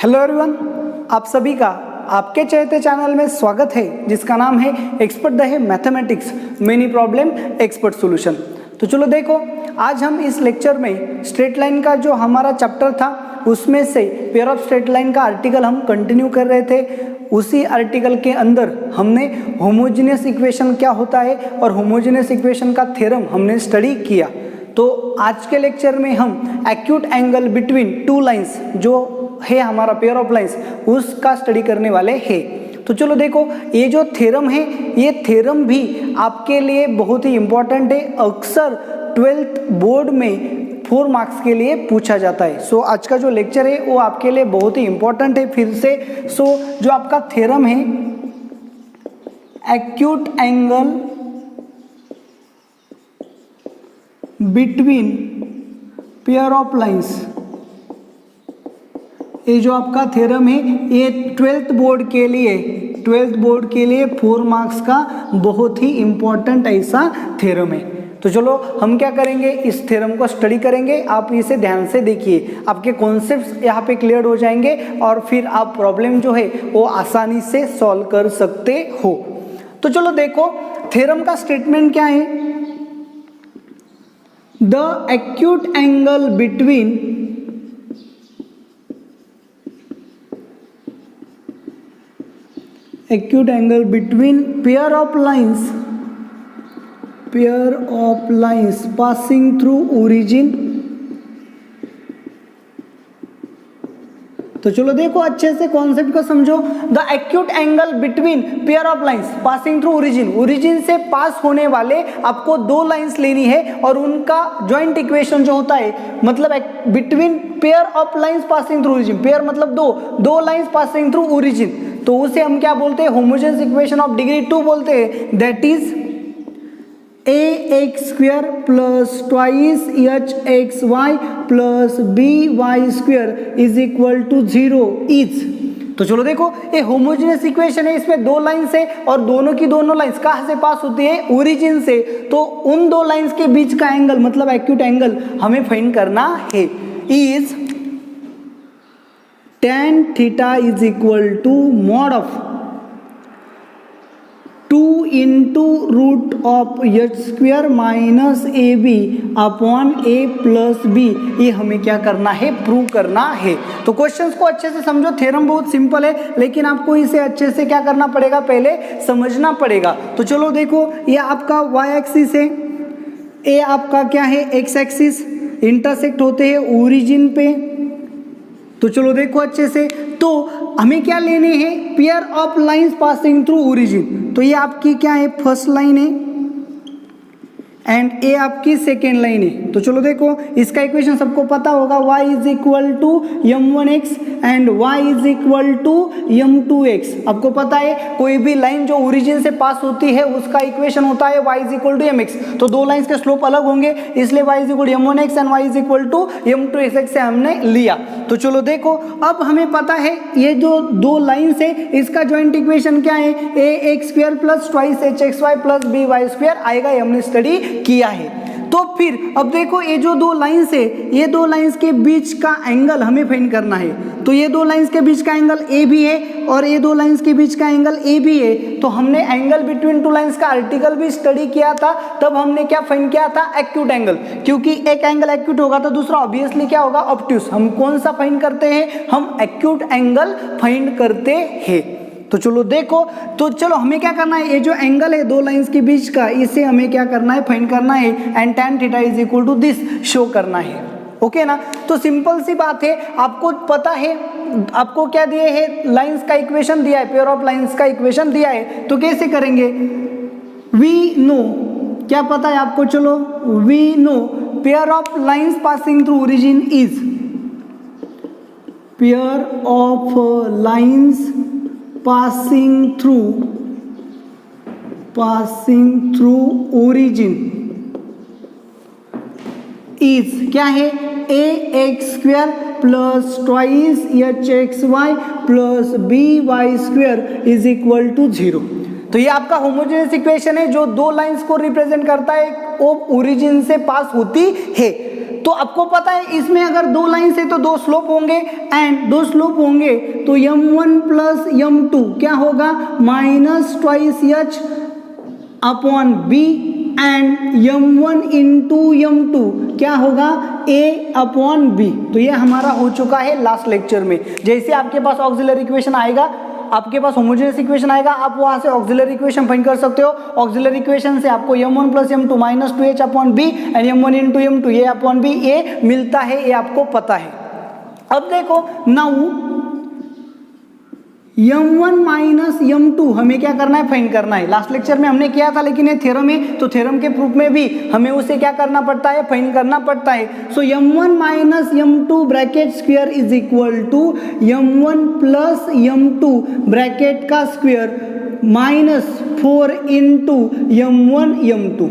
Hello everyone, आप सभी का आपके चहेते चैनल में स्वागत है जिसका नाम है एक्सपर्ट द है mathematics many problem expert solution. तो चलो देखो, आज हम इस लेक्चर में स्ट्रेट लाइन का जो हमारा चैप्टर था उसमें से पेयर ऑफ स्ट्रेट लाइन का आर्टिकल हम कंटिन्यू कर रहे थे। उसी आर्टिकल के अंदर हमने होमोजेनियस इक्वेशन क्या होता है और होमोजेनियस इक्वेशन का थ्योरम हमने स्टडी किया। तो आज के लेक्चर में हम acute angle between two lines जो है हमारा पेयर ऑफ लाइंस उसका स्टडी करने वाले हैं। तो चलो देखो, ये जो थ्योरम है ये थ्योरम भी आपके लिए बहुत ही इंपॉर्टेंट है। अक्सर 12th बोर्ड में 4 मार्क्स के लिए पूछा जाता है। सो आज का जो लेक्चर है वो आपके लिए बहुत ही इंपॉर्टेंट है फिर से। सो जो आपका थ्योरम है acute angle between pair of lines, ये जो आपका थ्योरम है ये 12th बोर्ड के लिए 4 मार्क्स का बहुत ही इंपॉर्टेंट ऐसा थ्योरम है। तो चलो हम क्या करेंगे, इस थ्योरम को स्टडी करेंगे। आप इसे ध्यान से देखिए, आपके कॉन्सेप्ट्स यहाँ पे क्लियर हो जाएंगे और फिर आप प्रॉब्लम जो है वो आसानी से सॉल्व कर सकते हो। तो चलो देखो, थ्योरम का स्टेटमेंट क्या है, the acute angle between pair of lines passing through origin। तो चलो देखो अच्छे से कॉन्सेप्ट को समझो। The acute angle between pair of lines passing through origin से पास होने वाले आपको 2 लाइंस लेनी है और उनका जॉइंट इक्वेशन जो होता है, मतलब between pair of lines passing through origin, pair मतलब दो लाइंस पासिंग थ्रू ओरिजिन, तो उसे हम क्या बोलते हैं, होमोजेनियस इक्वेशन ऑफ डिग्री 2 बोलते हैं। That is ax² plus twice hxy plus by² is equal to 0 is. तो चलो देखो, ये होमोजेनियस इक्वेशन है, इसमें 2 लाइंस है और दोनों की दोनों लाइंस कहाँ से पास होती है, ओरिजिन से। तो उन 2 लाइंस के बीच का एंगल मतलब एक्यूट एंगल हमें फाइंड करना है। Is tan theta is equal to mod of 2 into root of h² minus AB upon A plus B। ये हमें क्या करना है, प्रूव करना है। तो क्वेश्चंस को अच्छे से समझो, थ्योरम बहुत सिंपल है लेकिन आपको इसे अच्छे से क्या करना पड़ेगा, पहले समझना पड़ेगा। तो चलो देखो, ये आपका y एक्सिस है, ये आपका क्या है x एक्सिस, इंटरसेक्ट होते हैं ओरिजिन पे। तो चलो देखो अच्छे से, तो हमें क्या लेने हैं, pair of lines passing through origin. तो ये आपकी क्या है, फर्स्ट लाइन है एंड ये आपकी सेकेंड लाइन है। तो चलो देखो, इसका इक्वेशन सबको पता होगा, y is equal to m1x and y is equal to m2x। आपको पता है कोई भी लाइन जो ओरिजिन से पास होती है उसका इक्वेशन होता है y is equal to mx। तो 2 लाइंस के स्लोप अलग होंगे, इसलिए y is equal to m1x and y is equal to m2x से हमने लिया। तो चलो देखो, अब हमें पता है ये जो 2 लाइंस है इसका जॉइंट इक्वेशन क्या है, ax² plus twice hxy plus by² आएगा, ये हमने स्टडी किया है। तो फिर अब देखो, ये जो 2 लाइंस है, ये 2 लाइंस के बीच का एंगल हमें फाइंड करना है। तो ये 2 लाइंस के बीच का एंगल ए भी है और ये 2 लाइंस के बीच का एंगल ए भी है। तो हमने एंगल बिटवीन 2 लाइंस का आर्टिकल भी स्टडी किया था, तब हमने क्या फाइंड किया था, एक्यूट एंगल। क्योंकि एक एंगल एक्यूट होगा तो दूसरा ऑब्वियसली क्या होगा, ऑब्ट्यूस। हम कौन सा फाइंड करते हैं, हम एक्यूट एंगल फाइंड करते हैं। तो चलो देखो, तो चलो हमें क्या करना है, ये जो एंगल है 2 लाइंस के बीच का, इसे हमें क्या करना है, फाइंड करना है and tan theta is equal to this show करना है। ओके ना। तो सिंपल सी बात है, आपको पता है, आपको क्या दिए है, लाइंस का इक्वेशन दिया है, पेयर ऑफ लाइंस का इक्वेशन दिया है। तो कैसे करेंगे, वी नो, क्या पता है आपको, चलो we know pair of lines passing through origin is, pair of lines passing through origin is क्या है, ax² plus twice hxy plus by² is equal to 0। तो ये आपका होमोजेनियस इक्वेशन है जो 2 लाइंस को रिप्रेजेंट करता है, वो ओरिजिन से पास होती है। तो आपको पता है इसमें अगर दो लाइन से तो दो स्लोप होंगे, एंड दो स्लोप होंगे तो m1 प्लस m2 क्या होगा, minus twice h upon b, and m1 into m2 क्या होगा, a अपॉन b। तो ये हमारा हो चुका है लास्ट लेक्चर में। जैसे आपके पास ऑक्सिलरी इक्वेशन आएगा, आपके पास होमोजेनियस इक्वेशन आएगा, आप वहां से ऑक्सिलरी इक्वेशन फाइंड कर सकते हो। ऑक्सिलरी इक्वेशन से आपको m1 plus m2 minus 2h upon b and m1 into m2 a upon b a मिलता है, ये आपको पता है। अब देखो नाउ m1 माइनस m2 हमें क्या करना है, फाइंड करना है। लास्ट लेक्चर में हमने किया था, लेकिन ये थ्योरम है तो थ्योरम के प्रूफ में भी हमें उसे क्या करना पड़ता है, फाइंड करना पड़ता है। So m1 minus m2 bracket square is equal to m1 plus m2 bracket का square minus 4 into m1 m2।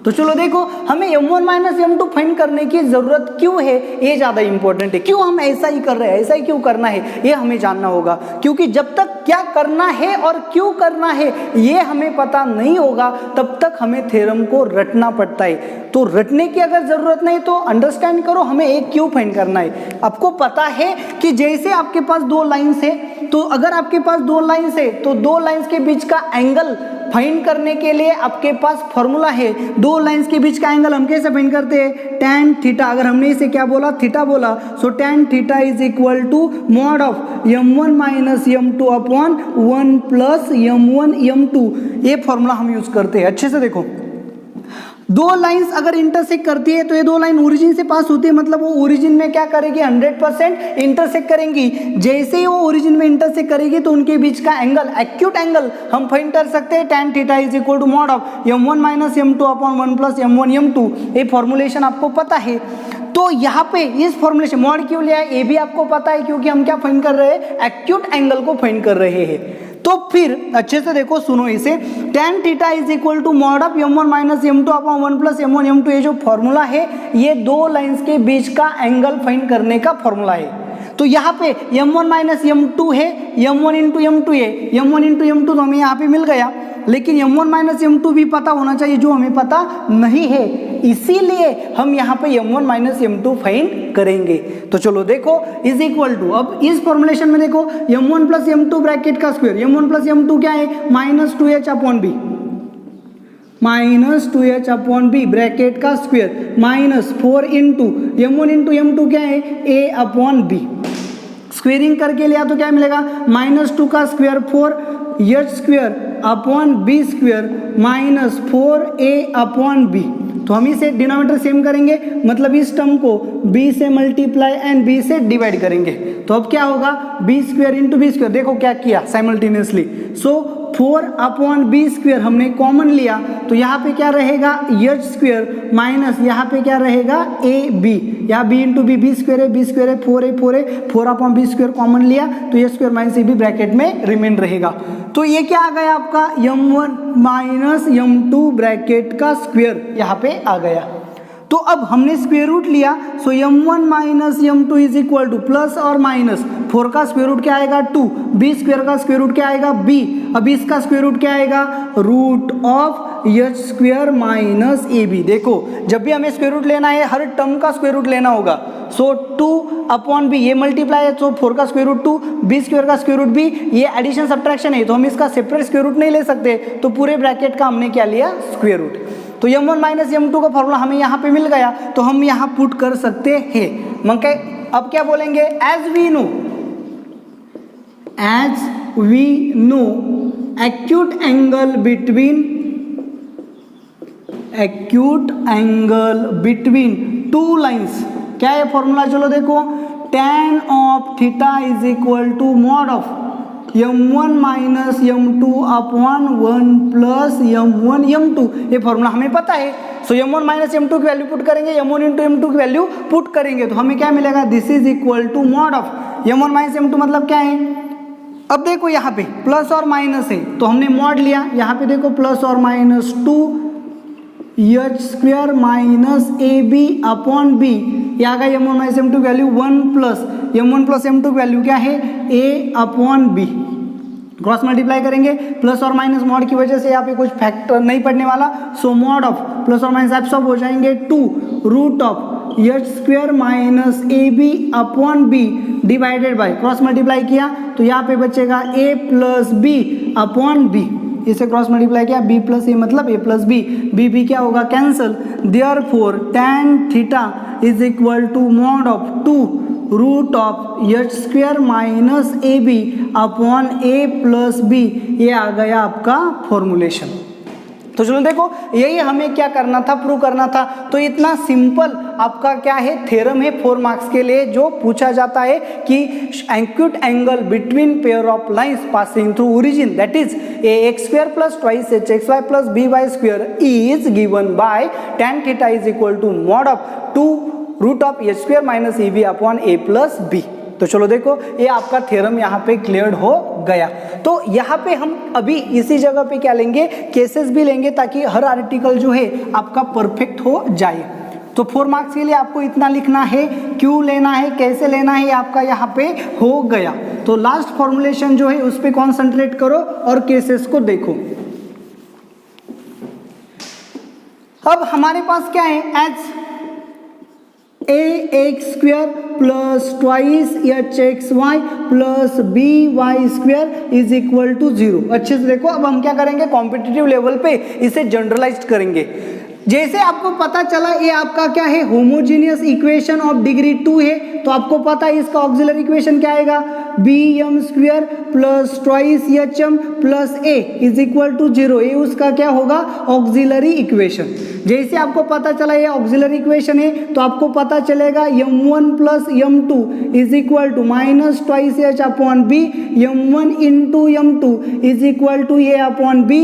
तो चलो देखो हमें m1 माइनस m2 फाइंड करने की जरूरत क्यों है, ये ज्यादा इंपॉर्टेंट है। क्यों हम ऐसा ही कर रहे हैं, ऐसा ही क्यों करना है, ये हमें जानना होगा। क्योंकि जब तक क्या करना है और क्यों करना है ये हमें पता नहीं होगा, तब तक हमें थ्योरम को रटना पड़ता है। तो रटने की अगर जरूरत नहीं तो अंडरस्टैंड करो हमें एक क्यों फाइंड करना है। आपको पता है कि जैसे आपके पास दो लाइन्स है, तो अगर आपके पास दो लाइन्स है तो दो लाइन्स के बीच का एंगल फाइंड करने के लिए आपके पास फॉर्मूला है। दो लाइंस के बीच का एंगल हम कैसे फाइंड करते हैं, tan थीटा। अगर हमने इसे क्या बोला, थीटा बोला, so tan theta is equal to mod of m1 minus m2 upon 1 plus m1 m2। ये फॉर्मूला हम यूज करते हैं। अच्छे से देखो, दो लाइंस अगर इंटरसेक्ट करती है तो ये दो लाइन ओरिजिन से पास होती है, मतलब वो ओरिजिन में क्या करेगी, 100% इंटरसेक्ट करेंगी। जैसे ही वो ओरिजिन में इंटरसेक्ट करेगी तो उनके बीच का एंगल, एक्यूट एंगल हम फाइंड कर सकते हैं। tan theta is equal to mod of m1 minus m2 upon 1 plus m1 m2। ये फॉर्मुलेशन आपको पता है। तो यहाँ पे इस फॉर्मुलेशन मॉड क्यों लिया है ये भी आपको पता है, क्योंकि हम क्या फाइंड कर रहे हैं, एक्यूट एंगल को फाइंड कर रहे हैं। तो फिर अच्छे से देखो, सुनो इसे, tan theta is equal to mod of m1 minus m2 upon 1 plus m1 m2। ये जो फॉर्मूला है ये दो लाइंस के बीच का एंगल फाइंड करने का फॉर्मूला है। तो यहाँ पे m1 माइनस m2 है, m1 इंटू m2 है, m1 इंटू m2 तो हमें यहाँ पे मिल गया, लेकिन m1 माइनस m2 भी पता होना चाहिए जो हमें पता नहीं है, इसीलिए हम यहाँ पे m1 माइनस m2 फाइंड करेंगे। तो चलो देखो इज इक्वल टू, अब इस फॉर्मुलेशन में देखो m1 प्लस m2 ब्रैकेट का स्क्वायर, m1 प्लस m2 क्या है, minus 2h upon b, minus 2h upon b bracket का square minus 4 into m1 into m2 क्या है, a अपॉन b। स्क्वेयरिंग करके लिया तो क्या मिलेगा, माइनस 2 का square 4h square upon b square minus 4a upon b। तो हम इसे डिनोमिनेटर सेम करेंगे, मतलब इस टर्म को b से मल्टीप्लाई एंड b से डिवाइड करेंगे। तो अब क्या होगा, b square into b square, देखो क्या किया साइमल्टेनियसली। सो 4 अपॉन बी स्क्वायर हमने कॉमन लिया, तो यहाँ पे क्या रहेगा, एच स्क्वायर माइनस यहाँ पे क्या रहेगा, ए बी। यहाँ B into B, B square है, बी स्क्वायर है, 4 है, 4 है, 4 अपॉन बी स्क्वायर कॉमन लिया तो A square minus A B bracket में रिमेन रहेगा। तो ये क्या आ गया आपका, m1 माइनस m2 ब्रैकेट का स्क्वायर यहाँ पे आ गया। तो अब हमने स्क्वायर रूट लिया, so m1 minus m2 is equal to plus और माइनस 4 का स्क्वायर रूट क्या आएगा 2, b स्क्वायर का स्क्वायर रूट क्या आएगा b, अब इसका स्क्वायर रूट क्या आएगा root of H square minus A B. देखो जब भी हमें स्क्वायर रूट लेना है हर टर्म का स्क्वायर रूट लेना होगा। सो 2 अपॉन बी, ये मल्टीप्लाई है तो 4 का स्क्वायर रूट 2, बी स्क्वायर का स्क्वायर रूट बी, ये एडिशन सब्ट्रैक्शन है तो हम इसका सेपरेट स्क्वायर रूट नहीं ले सकते, तो पूरे ब्रैकेट का हमने क्या लिया, स्क्वायर रूट। तो m1 माइनस m2 का फॉर्मूला हमें यहाँ पे मिल गया, तो हम यहाँ पुट कर सकते हैं। मंके अब क्या बोलेंगे, as we know acute angle between two lines, क्या है फॉर्मूला, चलो देखो, tan of theta is equal to mod of m1 minus m2 upon 1 plus m1 m2। ये फॉर्मूला हमें पता है। सो m1 माइनस m2 की वैल्यू पुट करेंगे, m1 इंटू m2 की वैल्यू पुट करेंगे, तो हमें क्या मिलेगा, this is equal to mod of m1 minus m2 मतलब क्या है। अब देखो यहाँ पे प्लस और माइनस है तो हमने मॉड लिया, यहाँ पे देखो प्लस और minus 2 H square minus A B upon B, ये आ गया m1 माइनस m2 की वैल्यू 1 प्लस m2 की वैल्यू क्या है a upon B. Cross multiply करेंगे, प्लस और माइनस मॉड की वजह से यहाँ पे कुछ फैक्टर नहीं पड़ने वाला, सो मॉड ऑफ प्लस और माइनस एब्सॉर्ब हो जाएंगे 2 root of H square minus A B upon B divided by, cross multiply किया तो यहाँ पे बचेगा A plus B upon B, इसे क्रॉस मल्टीप्लाई किया बी प्लस ए मतलब A plus B, B B क्या होगा cancel, therefore tan theta is equal to mod of 2 root of H square minus A B upon A plus B, ये आ गया आपका formulation. तो चलो देखो यही हमें क्या करना था, प्रूव करना था। तो इतना सिंपल आपका क्या है थ्योरम है 4 मार्क्स के लिए, जो पूछा जाता है कि acute angle between pair of lines passing through origin that is ax square plus twice hxy plus by square is given by tan theta is equal to mod of 2 root of H square minus A B upon A plus B. तो चलो देखो ये आपका theorem यहाँ पे clear हो गया। तो यहाँ पे हम अभी इसी जगह पे क्या लेंगे, केसेस भी लेंगे ताकि हर आर्टिकल जो है आपका परफेक्ट हो जाए। तो 4 मार्क्स के लिए आपको इतना लिखना है, क्यों लेना है कैसे लेना है आपका यहाँ पे हो गया। तो लास्ट फॉर्मुलेशन जो है उस पर कॉन्सेंट्रेट करो और केसेस को देखो। अब हमारे पास क्या है, H A X square plus twice H X Y plus B Y square is equal to 0। अच्छे से देखो, अब हम क्या करेंगे कॉम्पिटिटिव लेवल पे इसे जनरलाइज करेंगे। जैसे आपको पता चला ये आपका क्या है होमोजीनियस इक्वेशन ऑफ डिग्री 2 है, तो आपको पता है इसका ऑक्सिलरी इक्वेशन क्या आएगा, B M square plus twice H M plus A is equal to 0। ये उसका क्या होगा ऑक्सिलरी इक्वेशन। जैसे आपको पता चला ये ऑक्सिलरी इक्वेशन है तो आपको पता चलेगा m1 plus m2 is equal to minus twice H upon B, m1 into m2 is equal to A upon B.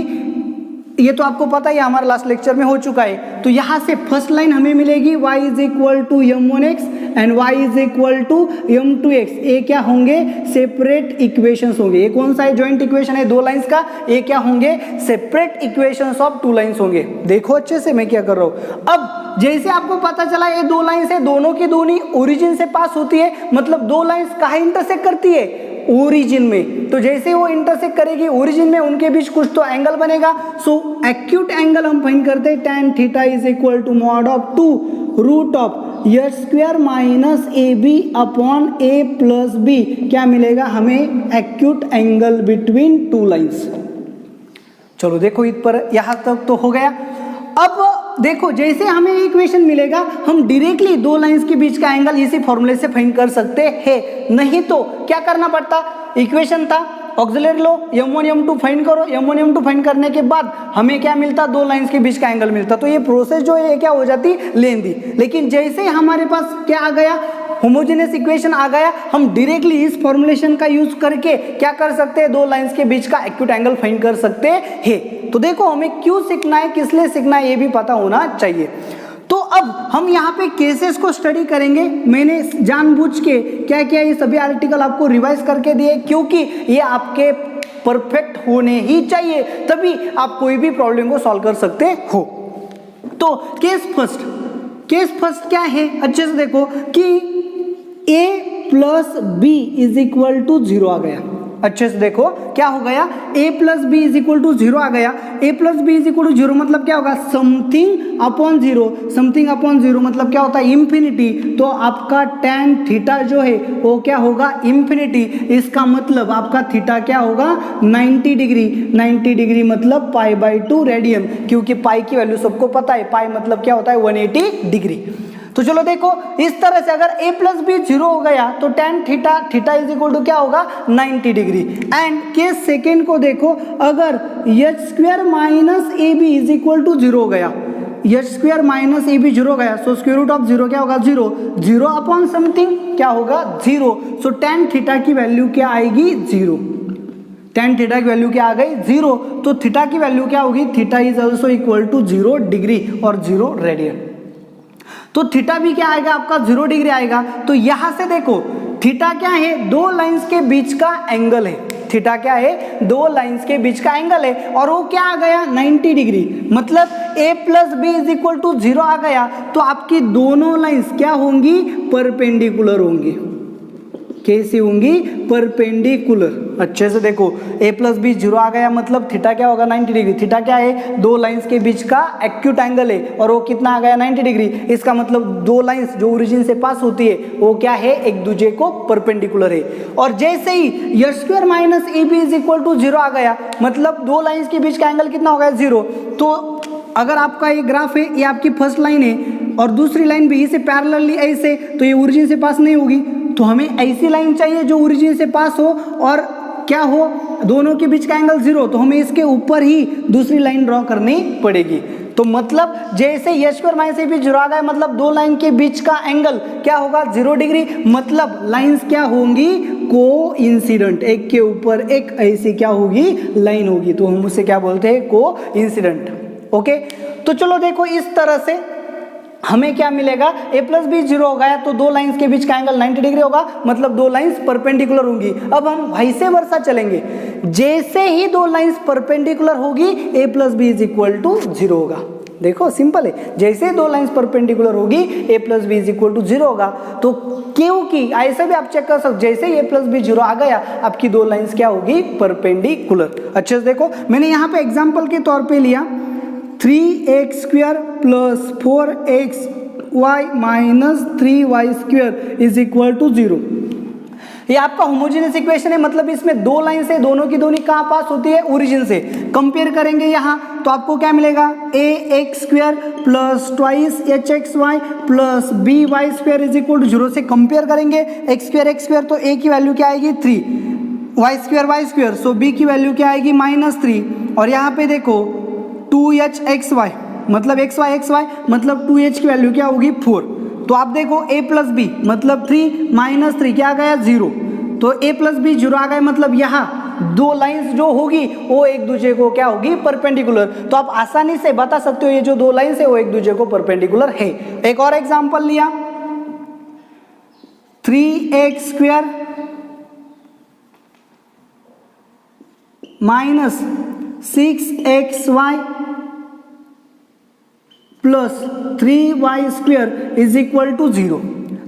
ये तो आपको पता है हमारा लास्ट लेक्चर में हो चुका है। तो यहाँ से फर्स्ट लाइन हमें मिलेगी y is equal to m1x and y is equal to m2x। ये क्या होंगे सेपरेट इक्वेशंस होंगे। ये कौन सा है ज्वाइंट इक्वेशन है 2 लाइंस का, ये क्या होंगे सेपरेट इक्वेशंस ऑफ 2 लाइंस होंगे। देखो अच्छे से मैं क्या कर रहा हूँ। अब जैसे आपको पता चला ये 2 लाइंस है, दोनों की दोनों ओरिजिन से पास होती है, मतलब 2 लाइंस कहाँ इंटरसेक्ट करती है ओरिजिन में। तो जैसे वो इंटरसेक्ट करेगी ओरिजिन में, उनके बीच कुछ तो एंगल बनेगा। सो एक्यूट एंगल हम फाइंड करते हैं tan theta is equal to mod of 2 root of H square minus A B upon A plus B. क्या मिलेगा हमें एक्यूट एंगल बिटवीन 2 लाइंस। चलो देखो इत पर यहां तक तो हो गया। अब देखो जैसे हमें इक्वेशन मिलेगा हम डायरेक्टली 2 लाइंस के बीच का एंगल इसी फॉर्मूले से फाइंड कर सकते हैं। नहीं तो क्या करना पड़ता, इक्वेशन था ऑक्सिलरी लो m1 m2 फाइंड करो, m1 m2 फाइंड करने के बाद हमें क्या मिलता 2 लाइंस के बीच का एंगल मिलता। तो ये प्रोसेस जो है क्या हो जाती लेंदी। लेकिन जैसे हमारे पास क्या आ गया होमोजेनियस इक्वेशन आ गया, हम डायरेक्टली इस फॉर्मुलेशन का यूज करके क्या कर सकते हैं 2 लाइंस के बीच का एक्यूट एंगल फाइंड कर सकते हैं। तो देखो हमें क्यों सीखना है, किस लिए सीखना है, ये भी पता होना चाहिए। तो अब हम यहाँ पे केसेस को स्टडी करेंगे। मैंने जानबूझ के क्या किया, ये सभी आर्टिकल आपको रिवाइज करके दिए क्योंकि ये आपके परफेक्ट होने ही चाहिए, तभी आप कोई भी प्रॉब्लम को सॉल्व कर सकते हो। तो केस फर्स्ट क्या है, अच्छे से देखो कि a plus B is equal to 0 आ गया। अच्छे से देखो क्या हो गया, a plus B is equal to 0 आ गया। a plus B is equal to 0 मतलब क्या होगा समथिंग अपॉन 0। समथिंग अपॉन 0 मतलब क्या होता है इंफिनिटी। तो आपका tan थीटा जो है वो क्या होगा इंफिनिटी। इसका मतलब आपका थीटा क्या होगा 90 डिग्री। 90 डिग्री मतलब π/2 रेडियन, क्योंकि पाई की वैल्यू सबको पता है, पाई मतलब क्या होता है 180 डिग्री। तो चलो देखो इस तरह से अगर a प्लस बी 0 हो गया तो tan theta is equal to क्या होगा 90 डिग्री। एंड केस सेकेंड को देखो, अगर H square minus A B is equal to 0 हो गया, H square minus A B 0 हो गया, सो स्क्वायर रूट ऑफ 0 क्या होगा 0, 0 अपॉन समथिंग क्या होगा 0। सो tan थीटा की वैल्यू क्या आएगी 0। tan थीटा की वैल्यू क्या आ गई 0। तो थीटा की वैल्यू क्या होगी, theta is also equal to 0 degree और 0 रेडियन। तो थीटा भी क्या आएगा आपका 0 डिग्री आएगा। तो यहां से देखो थीटा क्या है 2 लाइंस के बीच का एंगल है। थीटा क्या है 2 लाइंस के बीच का एंगल है और वो क्या आ गया 90 डिग्री। मतलब a plus B is equal to 0 आ गया। तो आपकी दोनों लाइंस क्या होंगी परपेंडिकुलर होंगी। कैसी होंगी, परपेंडिकुलर। अच्छे से देखो, a प्लस बी 0 आ गया, मतलब थीटा क्या होगा, 90 डिग्री। थीटा क्या है, दो लाइंस के बीच का एक्यूट एंगल है, और वो कितना आ गया, 90 डिग्री। इसका मतलब दो लाइंस जो ओरिजिन से पास होती है वो क्या है, एक दूसरे को परपेंडिकुलर है। और जैसे ही H square minus A B is equal to 0 आ गया, मतलब दो लाइंस के बीच का एंगल कितना हो गया, 0। तो अगर आपका ये ग्राफ है, ये आपकी फर्स्ट लाइन है और दूसरी लाइन भी इसे पैरेलली ऐसे, तो ये ओरिजिन से पास नहीं होगी। तो हमें ऐसी लाइन चाहिए जो ओरिजिन से पास हो और क्या हो, दोनों के बीच का एंगल 0। तो हमें इसके ऊपर ही दूसरी लाइन ड्रॉ करनी पड़ेगी। तो मतलब जैसे H square minus A B 0 आ गया, मतलब दो लाइन के बीच का एंगल क्या होगा, 0 डिग्री। मतलब लाइंस क्या होंगी, को इंसिडेंट, एक के ऊपर एक ऐसी क्या होगी, लाइन होगी। तो हम उसे क्या बोलते हैं, को इंसिडेंट। ओके, तो चलो देखो, इस तरह से हमें क्या मिलेगा, a प्लस बी 0 हो गया तो दो लाइंस के बीच का एंगल 90 डिग्री होगा, मतलब दो लाइंस परपेंडिकुलर होंगी। अब हम वैसे वर्षा चलेंगे, जैसे ही दो लाइंस परपेंडिकुलर होगी a plus B is equal to 0 होगा। देखो सिंपल है, जैसे दो लाइंस परपेंडिकुलर होगी a plus B is equal to 0 होगा। तो क्योंकि ऐसे भी आप चेक कर सकते, जैसे a प्लस बी 0 आ गया, आपकी दो लाइंस क्या होगी, परपेंडिकुलर। अच्छे से देखो, मैंने यहाँ पे एग्जाम्पल के तौर पे लिया 3x square plus 4xy minus 3y square is equal to 0। ये आपका होमोजेनियस इक्वेशन है, मतलब इसमें दो लाइन से दोनों की दोनों कहाँ पास होती है, ओरिजिन से। कंपेयर करेंगे यहाँ तो आपको क्या मिलेगा, ax square plus twice hxy plus by square is equal to 0 से कंपेयर करेंगे। x स्क्वायर तो a की वैल्यू क्या आएगी 3, y स्क्वायर सो b की वैल्यू क्या आएगी -3। और यहाँ पे देखो 2hxy मतलब xy मतलब 2h की वैल्यू क्या होगी 4। तो आप देखो a प्लस बी मतलब 3 माइनस 3 क्या आ गया 0। तो a प्लस बी 0 आ गया, मतलब यहाँ दो लाइंस जो होगी वो एक दूसरे को क्या होगी, परपेंडिकुलर। तो आप आसानी से बता सकते हो ये जो दो लाइंस है वो एक दूसरे को परपेंडिकुलर है। एक और एग्जांपल लिया 3x square minus 6xy plus 3y square is equal to 0।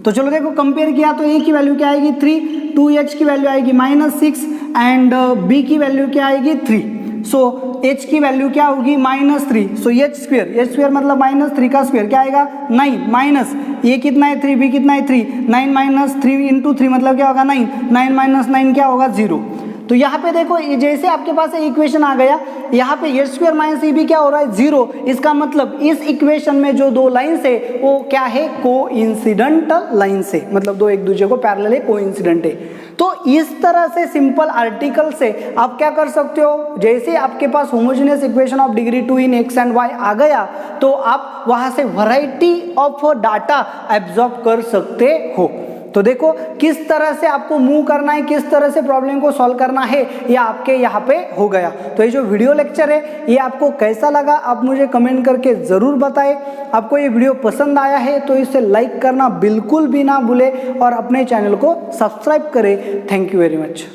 तो चलो देखो, कंपेयर किया तो a की वैल्यू क्या आएगी 3, 2h की वैल्यू आएगी -6 एंड b की वैल्यू क्या आएगी 3। सो h की वैल्यू क्या होगी -3। सो h स्क्वायर मतलब -3 का स्क्वायर क्या आएगा 9, माइनस ये कितना है 3, b कितना है 3, 9 माइनस 3 इंटू 3 मतलब क्या होगा 9, 9 माइनस 9 क्या होगा 0। तो यहाँ पे देखो, जैसे आपके पास इक्वेशन आ गया, यहाँ पे H square minus A B क्या हो रहा है 0। इसका मतलब इस इक्वेशन में जो दो लाइंस है वो क्या है, को इंसिडेंट लाइंस है, मतलब दो एक दूसरे को पैरेलल है, को इंसिडेंट है। तो इस तरह से सिंपल आर्टिकल से आप क्या कर सकते हो, जैसे आपके पास homogeneous equation of degree 2 in X and Y आ गया तो आप वहां से वैरायटी ऑफ डाटा एब्जॉर्ब कर सकते हो। तो देखो किस तरह से आपको मूव करना है, किस तरह से प्रॉब्लम को सॉल्व करना है, ये आपके यहाँ पे हो गया। तो ये जो वीडियो लेक्चर है ये आपको कैसा लगा आप मुझे कमेंट करके ज़रूर बताएं। आपको ये वीडियो पसंद आया है तो इसे लाइक करना बिल्कुल भी ना भूले और अपने चैनल को सब्सक्राइब करें। Thank you very much.